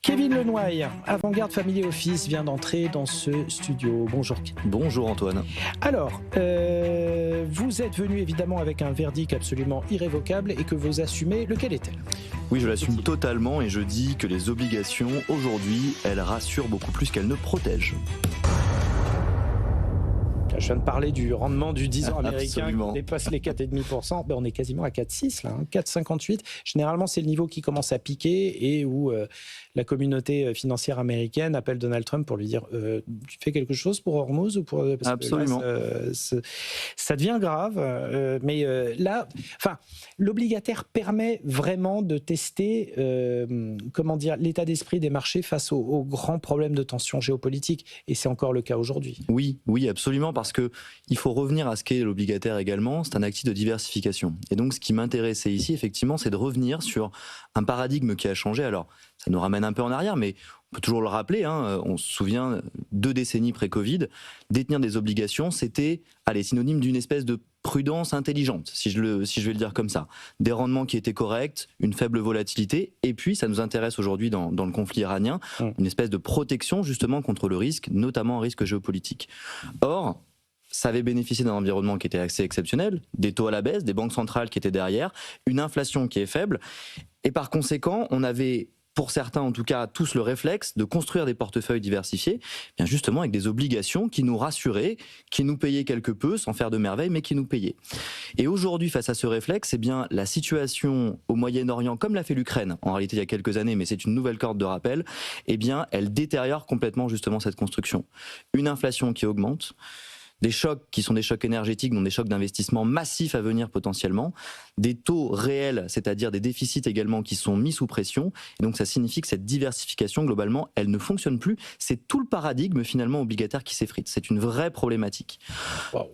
Kevin Lenoy, Avant-Garde Family Office, vient d'entrer dans ce studio. Bonjour. Bonjour Antoine. Alors, vous êtes venu évidemment avec un verdict absolument irrévocable et que vous assumez. Lequel est-elle ? Oui, je l'assume totalement et je dis que les obligations, aujourd'hui, elles rassurent beaucoup plus qu'elles ne protègent. Je viens de parler du rendement du 10 ans américain Absolument. qui dépasse les 4,5%. On est quasiment à 4,6 là, 4,58. Généralement, c'est le niveau qui commence à piquer et où la communauté financière américaine appelle Donald Trump pour lui dire tu fais quelque chose pour Hormuz ou pour parce Absolument. que là, ça devient grave. Mais là, l'obligataire permet vraiment de tester l'état d'esprit des marchés face aux grands problèmes de tension géopolitique. Et c'est encore le cas aujourd'hui. Oui, absolument, parce que il faut revenir à ce qu'est l'obligataire également. C'est un actif de diversification. Et donc, ce qui m'intéressait ici, effectivement, c'est de revenir sur un paradigme qui a changé. Alors, ça nous ramène un peu en arrière, mais on peut toujours le rappeler. On se souvient, 2 décennies pré-Covid, détenir des obligations, c'était synonyme d'une espèce de prudence intelligente, si je vais le dire comme ça. Des rendements qui étaient corrects, une faible volatilité, et puis ça nous intéresse aujourd'hui dans le conflit iranien, une espèce de protection justement contre le risque, notamment un risque géopolitique. Or, ça avait bénéficié d'un environnement qui était assez exceptionnel, des taux à la baisse, des banques centrales qui étaient derrière, une inflation qui est faible, et par conséquent, on avait, pour certains en tout cas, tous le réflexe de construire des portefeuilles diversifiés, bien justement avec des obligations qui nous rassuraient, qui nous payaient quelque peu, sans faire de merveilles, mais qui nous payaient. Et aujourd'hui, face à ce réflexe, la situation au Moyen-Orient, comme l'a fait l'Ukraine, en réalité il y a quelques années, mais c'est une nouvelle corde de rappel, elle détériore complètement justement cette construction. Une inflation qui augmente, des chocs qui sont des chocs énergétiques, donc des chocs d'investissement massifs à venir potentiellement, des taux réels, c'est-à-dire des déficits également qui sont mis sous pression, et donc ça signifie que cette diversification, globalement, elle ne fonctionne plus. C'est tout le paradigme finalement obligataire qui s'effrite. C'est une vraie problématique. Wow.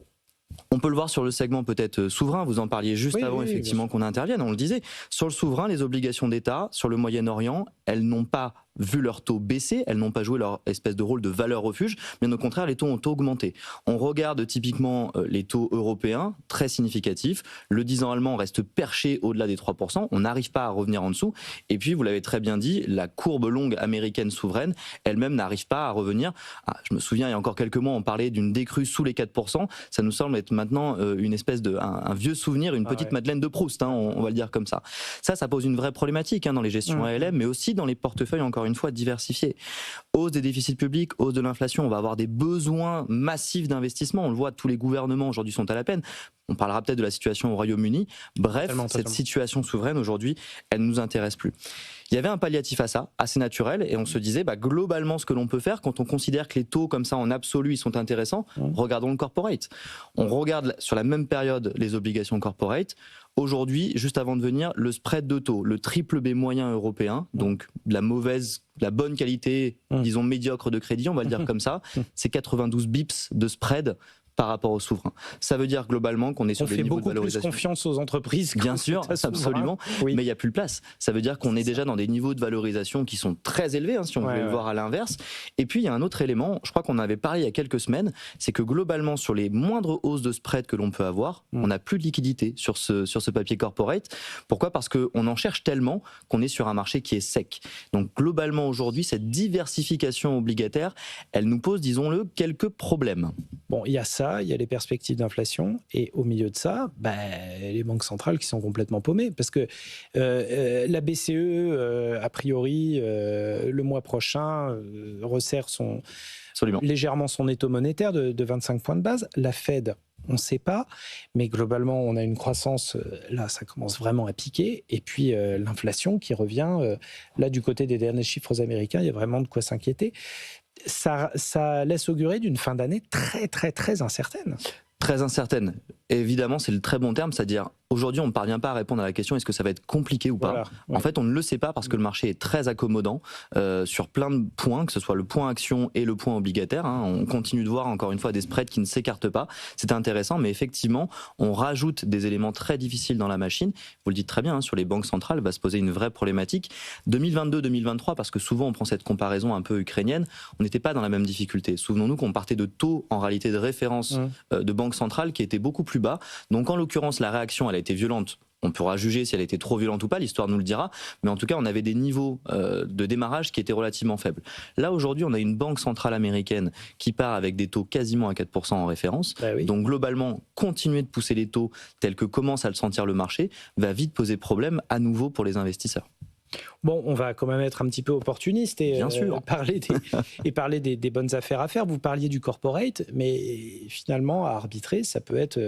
On peut le voir sur le segment peut-être souverain, vous en parliez juste avant effectivement qu'on intervienne, on le disait. Sur le souverain, les obligations d'État, sur le Moyen-Orient, elles n'ont pas vu leur taux baisser, elles n'ont pas joué leur espèce de rôle de valeur refuge, bien au contraire, les taux ont augmenté. On regarde typiquement les taux européens, très significatifs. Le 10 ans allemand reste perché au-delà des 3%, on n'arrive pas à revenir en dessous. Et puis, vous l'avez très bien dit, la courbe longue américaine souveraine, elle-même n'arrive pas à revenir. Je me souviens, il y a encore quelques mois, on parlait d'une décrue sous les 4%. Ça nous semble être maintenant une espèce de un vieux souvenir, une petite Madeleine de Proust, on va le dire comme ça. Ça pose une vraie problématique dans les gestions ALM, mais aussi dans les portefeuilles, encore une fois, diversifiés. Hausse des déficits publics, hausse de l'inflation, on va avoir des besoins massifs d'investissement. On le voit, tous les gouvernements aujourd'hui sont à la peine. On parlera peut-être de la situation au Royaume-Uni. Bref, cette situation souveraine aujourd'hui, elle ne nous intéresse plus. Il y avait un palliatif à ça, assez naturel, et on se disait, globalement, ce que l'on peut faire, quand on considère que les taux comme ça en absolu, ils sont intéressants, regardons le corporate. On regarde sur la même période les obligations corporate. Aujourd'hui, juste avant de venir, le spread de taux, le triple B moyen européen, donc la bonne qualité, disons médiocre de crédit, on va le dire comme ça, c'est 92 bips de spread par rapport au souverain. Ça veut dire globalement qu'on est sur des niveaux de valorisation. On fait beaucoup plus confiance aux entreprises. Bien sûr, absolument, mais il n'y a plus de place. Ça veut dire qu'on est déjà dans des niveaux de valorisation qui sont très élevés, si on voulait le voir à l'inverse. Et puis il y a un autre élément, je crois qu'on en avait parlé il y a quelques semaines, c'est que globalement sur les moindres hausses de spread que l'on peut avoir, on n'a plus de liquidité sur ce papier corporate. Pourquoi ? Parce qu'on en cherche tellement qu'on est sur un marché qui est sec. Donc globalement aujourd'hui, cette diversification obligataire, elle nous pose, disons-le, quelques problèmes. Bon, il y a ça, il y a les perspectives d'inflation, et au milieu de ça, les banques centrales qui sont complètement paumées, parce que la BCE, a priori, le mois prochain, resserre légèrement son étau monétaire de 25 points de base. La Fed, on ne sait pas, mais globalement, on a une croissance, là, ça commence vraiment à piquer, et puis l'inflation qui revient, là, du côté des derniers chiffres américains, il y a vraiment de quoi s'inquiéter. Ça laisse augurer d'une fin d'année très, très, très incertaine. Très incertaine. Évidemment, c'est le très bon terme, c'est-à-dire aujourd'hui, on ne parvient pas à répondre à la question est-ce que ça va être compliqué ou pas. En fait, on ne le sait pas parce que le marché est très accommodant sur plein de points, que ce soit le point action et le point obligataire. On continue de voir encore une fois des spreads qui ne s'écartent pas. C'est intéressant, mais effectivement, on rajoute des éléments très difficiles dans la machine. Vous le dites très bien, sur les banques centrales, va se poser une vraie problématique. 2022-2023, parce que souvent on prend cette comparaison un peu ukrainienne, on n'était pas dans la même difficulté. Souvenons-nous qu'on partait de taux en réalité de référence de banque centrale qui étaient beaucoup plus bas. Donc en l'occurrence, la réaction, elle a été violente On pourra juger si elle était trop violente ou pas, l'histoire nous le dira, mais en tout cas, on avait des niveaux de démarrage qui étaient relativement faibles. Là, aujourd'hui, on a une banque centrale américaine qui part avec des taux quasiment à 4% en référence. Bah oui. Donc, globalement, continuer de pousser les taux tels que commence à le sentir le marché va vite poser problème à nouveau pour les investisseurs. Bon, on va quand même être un petit peu opportuniste et parler des bonnes affaires à faire. Vous parliez du corporate, mais finalement, à arbitrer, ça peut être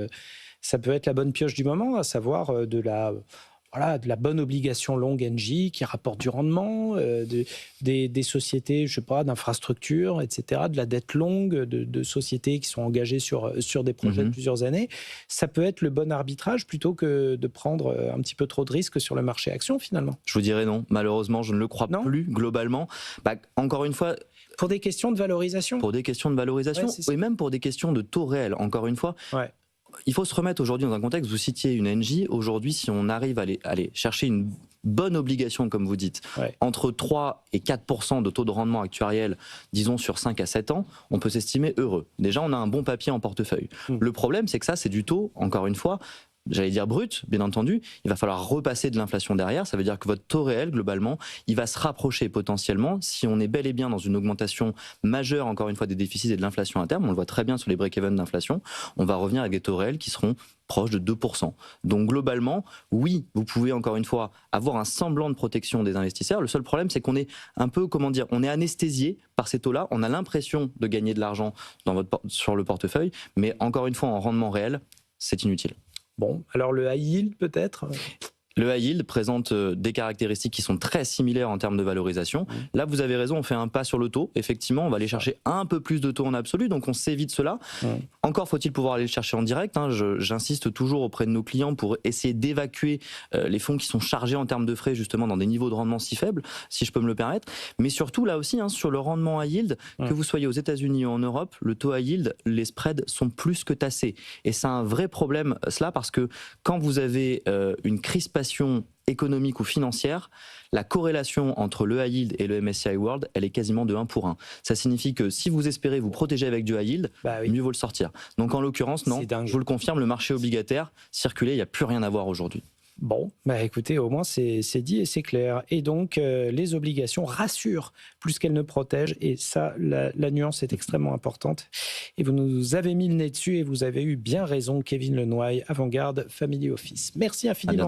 la bonne pioche du moment, à savoir de la bonne obligation longue NJ qui rapporte du rendement, des sociétés, je sais pas, d'infrastructures, etc., de la dette longue, de sociétés qui sont engagées sur des projets de plusieurs années. Ça peut être le bon arbitrage plutôt que de prendre un petit peu trop de risques sur le marché action, finalement. Je vous dirais non. Malheureusement, je ne le crois plus globalement. Encore une fois... Pour des questions de valorisation. Pour des questions de valorisation, et même pour des questions de taux réel, encore une fois. Ouais. Il faut se remettre aujourd'hui dans un contexte, vous citiez une NJ, aujourd'hui si on arrive à aller chercher une bonne obligation, comme vous dites, entre 3 et 4% de taux de rendement actuariel, disons sur 5 à 7 ans, on peut s'estimer heureux. Déjà, on a un bon papier en portefeuille. Le problème, c'est que ça, c'est du taux, encore une fois, j'allais dire brut, bien entendu, il va falloir repasser de l'inflation derrière, ça veut dire que votre taux réel, globalement, il va se rapprocher potentiellement, si on est bel et bien dans une augmentation majeure, encore une fois, des déficits et de l'inflation à terme, on le voit très bien sur les break-even d'inflation, on va revenir avec des taux réels qui seront proches de 2%. Donc globalement, oui, vous pouvez encore une fois avoir un semblant de protection des investisseurs, le seul problème c'est qu'on est un peu, on est anesthésié par ces taux-là, on a l'impression de gagner de l'argent sur le portefeuille, mais encore une fois, en rendement réel, c'est inutile. Bon, alors le high yield peut-être ? Le high yield présente des caractéristiques qui sont très similaires en termes de valorisation. Là, vous avez raison, on fait un pas sur le taux. Effectivement, on va aller chercher un peu plus de taux en absolu, donc on s'évite cela. Encore faut-il pouvoir aller le chercher en direct. J'insiste toujours auprès de nos clients pour essayer d'évacuer les fonds qui sont chargés en termes de frais, justement, dans des niveaux de rendement si faibles, si je peux me le permettre. Mais surtout, là aussi, sur le rendement high yield, que vous soyez aux États-Unis ou en Europe, le taux high yield, les spreads sont plus que tassés. Et c'est un vrai problème, cela, parce que quand vous avez une crispation économique ou financière, la corrélation entre le high yield et le MSCI World, elle est quasiment de 1 pour 1. Ça signifie que si vous espérez vous protéger avec du high yield, mieux vaut le sortir. Donc en l'occurrence, non, je vous le confirme, le marché obligataire, circulé, il n'y a plus rien à voir aujourd'hui. Bon, écoutez, au moins c'est dit et c'est clair. Et donc, les obligations rassurent plus qu'elles ne protègent. Et ça, la nuance est extrêmement importante. Et vous nous avez mis le nez dessus et vous avez eu bien raison, Kevin Lenoy, Avant-Garde Family Office. Merci infiniment.